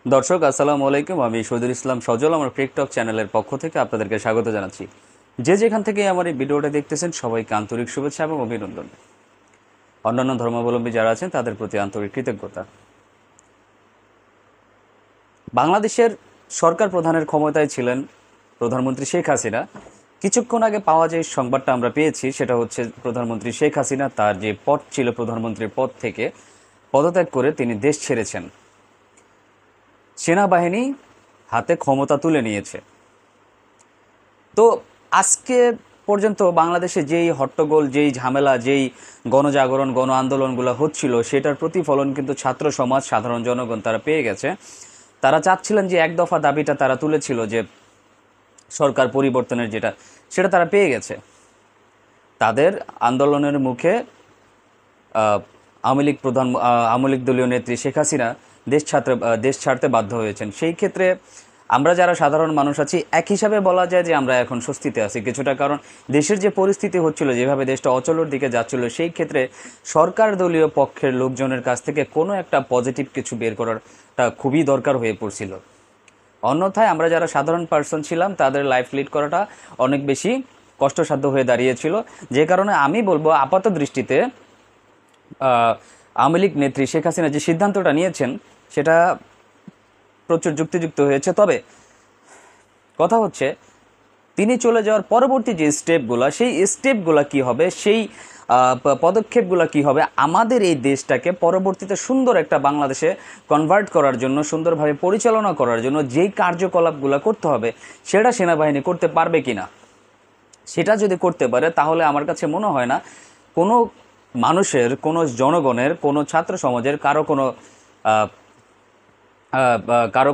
দর্শক আসসালামু আলাইকুম, আমি শহীদুল ইসলাম সজল আমার টিকটক চ্যানেলের পক্ষ থেকে আপনাদেরকে স্বাগত জানাচ্ছি। যে যেখান থেকে আমার এই ভিডিওটা দেখতেছেন সবাইকে আন্তরিক শুভেচ্ছা এবং অভিনন্দন। অন্যান্য ধর্মাবলম্বী যারা আছেন তাদের প্রতি আন্তরিক কৃতজ্ঞতা। বাংলাদেশের সরকার প্রধানের ক্ষমতায় ছিলেন প্রধানমন্ত্রী শেখ হাসিনা। কিছুক্ষণ আগে পাওয়া যে সংবাদটা আমরা পেয়েছি সেটা হচ্ছে প্রধানমন্ত্রী শেখ হাসিনা তার যে পদ ছিল প্রধানমন্ত্রীর পদ থেকে পদত্যাগ করে তিনি দেশ ছেড়েছেন। সেনাবাহিনী হাতে ক্ষমতা তুলে নিয়েছে। তো আজকে পর্যন্ত বাংলাদেশে যেই হট্টগোল, যেই ঝামেলা, যেই গণজাগরণ, গণ আন্দোলনগুলো হচ্ছিল সেটার প্রতিফলন কিন্তু ছাত্র সমাজ, সাধারণ জনগণ তারা পেয়ে গেছে। তারা চাচ্ছিলেন যে এক দফা দাবিটা তারা তুলেছিল যে সরকার পরিবর্তনের সেটা তারা পেয়ে গেছে। তাদের আন্দোলনের মুখে আওয়ামী লীগ দলীয় নেত্রী শেখ হাসিনা দেশ ছাড়তে বাধ্য হয়েছেন। সেই ক্ষেত্রে আমরা যারা সাধারণ মানুষ আছি এক হিসাবে বলা যায় যে আমরা এখন স্বস্তিতে আছি কিছুটা, কারণ দেশের যে পরিস্থিতি হচ্ছিল, যেভাবে দেশটা অচলের দিকে যাচ্ছিল, সেই ক্ষেত্রে সরকার দলীয় পক্ষের লোকজনের কাছ থেকে কোনো একটা পজিটিভ কিছু বের করাটা খুবই দরকার হয়ে পড়ছিল। অন্যথায় আমরা যারা সাধারণ পার্সন ছিলাম তাদের লাইফ লিড করাটা অনেক বেশি কষ্টসাধ্য হয়ে দাঁড়িয়েছিল। যে কারণে আমি বলবো আপাত দৃষ্টিতে আওয়ামী লীগ নেত্রী শেখ হাসিনা যে সিদ্ধান্তটা নিয়েছেন সেটা প্রচুর যুক্তিযুক্ত হয়েছে। তবে কথা হচ্ছে তিনি চলে যাওয়ার পরবর্তী যে স্টেপগুলো, সেই স্টেপগুলো কী হবে, সেই পদক্ষেপগুলো কী হবে আমাদের এই দেশটাকে পরবর্তীতে সুন্দর একটা বাংলাদেশে কনভার্ট করার জন্য, সুন্দরভাবে পরিচালনা করার জন্য যেই কার্যকলাপগুলো করতে হবে সেটা সেনাবাহিনী করতে পারবে কি না। সেটা যদি করতে পারে তাহলে আমার কাছে মনে হয় না কোনো মানুষের, কোনো জনগণের, কোনো ছাত্র সমাজের কারো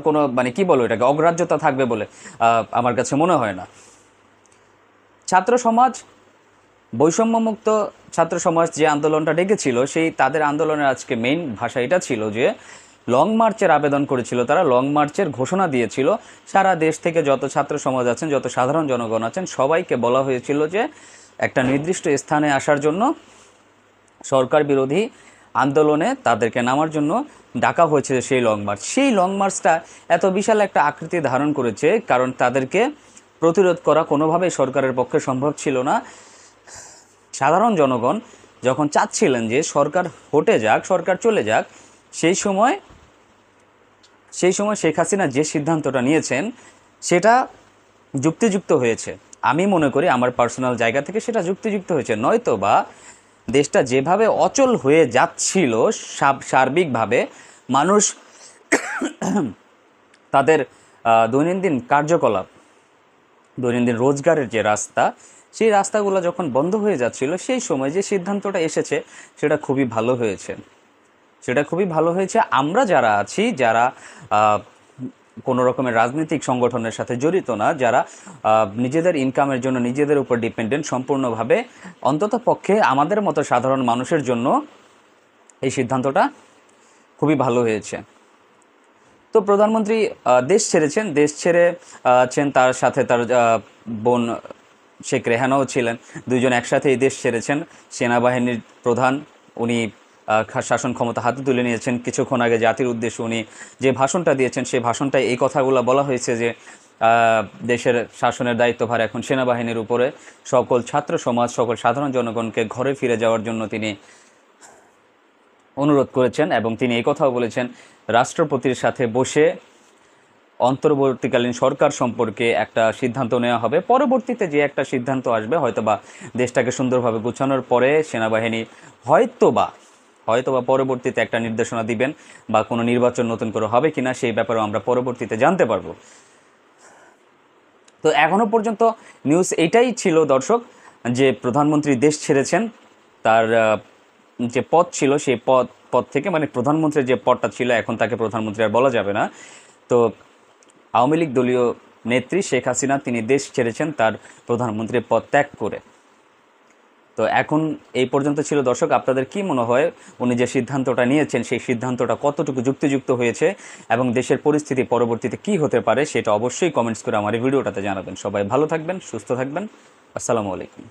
কোনো মানে কি বলবো এটাকে অগ্রাহ্যতা থাকবে বলে আমার কাছে মনে হয় না। ছাত্র সমাজ, বৈষম্যমুক্ত ছাত্র সমাজ যে আন্দোলনটা ডেকেছিল, সেই তাদের আন্দোলনের আজকে মেইন ভাষা এটা ছিল যে লং মার্চের আবেদন করেছিল তারা, লং মার্চের ঘোষণা দিয়েছিল। সারা দেশ থেকে যত ছাত্র সমাজ আছেন, যত সাধারণ জনগণ আছেন, সবাইকে বলা হয়েছিল যে একটা নির্দিষ্ট স্থানে আসার জন্য, সরকার বিরোধী আন্দোলনে তাদেরকে নামার জন্য ডাকা হয়েছে। সেই লং মার্চটা এত বিশাল একটা আকৃতি ধারণ করেছে কারণ তাদেরকে প্রতিরোধ করা কোনোভাবেই সরকারের পক্ষে সম্ভব ছিল না। সাধারণ জনগণ যখন চাচ্ছিলেন যে সরকার হটে যাক, সরকার চলে যাক, সেই সময় শেখ হাসিনা যে সিদ্ধান্তটা নিয়েছেন সেটা যুক্তিযুক্ত হয়েছে। আমি মনে করি আমার পার্সোনাল জায়গা থেকে সেটা যুক্তিযুক্ত হয়েছে। নয়তো বা দেশটা যেভাবে অচল হয়ে যাচ্ছিল, সার্বিকভাবে মানুষ তাদের দৈনন্দিন কার্যকলাপ, দৈনন্দিন রোজগারের যে রাস্তা, সেই রাস্তাগুলো যখন বন্ধ হয়ে যাচ্ছিল, সেই সময় যে সিদ্ধান্তটা এসেছে সেটা খুবই ভালো হয়েছে। আমরা যারা আছি, যারা কোনো রকমের রাজনৈতিক সংগঠনের সাথে জড়িত না, যারা নিজেদের ইনকামের জন্য নিজেদের উপর ডিপেন্ডেন্ট সম্পূর্ণভাবে, অন্তত পক্ষে আমাদের মতো সাধারণ মানুষের জন্য এই সিদ্ধান্তটা খুবই ভালো হয়েছে। তো প্রধানমন্ত্রী দেশ ছেড়েছেন, তার সাথে তার বোন শেখ রেহানাও ছিলেন, দুইজন একসাথে এই দেশ ছেড়েছেন। সেনাবাহিনীর প্রধান উনি শাসন ক্ষমতা হাতে তুলে নিয়েছেন। কিছুক্ষণ আগে জাতির উদ্দেশ্যে উনি যে ভাষণটা দিয়েছেন, সেই ভাষণটায় এই কথাগুলো বলা হয়েছে যে দেশের শাসনের দায়িত্বভার এখন সেনাবাহিনীর উপরে। সকল ছাত্র সমাজ, সকল সাধারণ জনগণকে ঘরে ফিরে যাওয়ার জন্য তিনি অনুরোধ করেছেন এবং তিনি এই কথাও বলেছেন রাষ্ট্রপতির সাথে বসে অন্তর্বর্তীকালীন সরকার সম্পর্কে একটা সিদ্ধান্ত নেওয়া হবে। পরবর্তীতে যে একটা সিদ্ধান্ত আসবে, হয়তোবা দেশটাকে সুন্দরভাবে গুছানোর পরে সেনাবাহিনী হয়তোবা পরবর্তীতে একটা নির্দেশনা দিবেন, বা কোনো নির্বাচন নতুন করে হবে কিনা সেই ব্যাপারেও আমরা পরবর্তীতে জানতে পারবো। তো এখনো পর্যন্ত নিউজ এটাই ছিল দর্শক, যে প্রধানমন্ত্রী দেশ ছেড়েছেন। তার যে পদ ছিল সেই পদ থেকে, মানে প্রধানমন্ত্রীর যে পদটা ছিল, এখন তাকে প্রধানমন্ত্রী আর বলা যাবে না। তো আওয়ামী লীগ দলীয় নেত্রী শেখ হাসিনা তিনি দেশ ছেড়েছেন তার প্রধানমন্ত্রীর পদ ত্যাগ করে। তো এখন এই পর্যন্ত ছিল দর্শক। আপনাদের কি মনে হয় উনি যে সিদ্ধান্তটা নিয়েছেন সেই সিদ্ধান্তটা কতটুকু যুক্তিযুক্ত হয়েছে এবং দেশের পরিস্থিতি পরবর্তীতে কি হতে পারে সেটা অবশ্যই কমেন্টস করে আমার এই ভিডিওটাতে জানাবেন। সবাই ভালো থাকবেন, সুস্থ থাকবেন। আসসালামু আলাইকুম।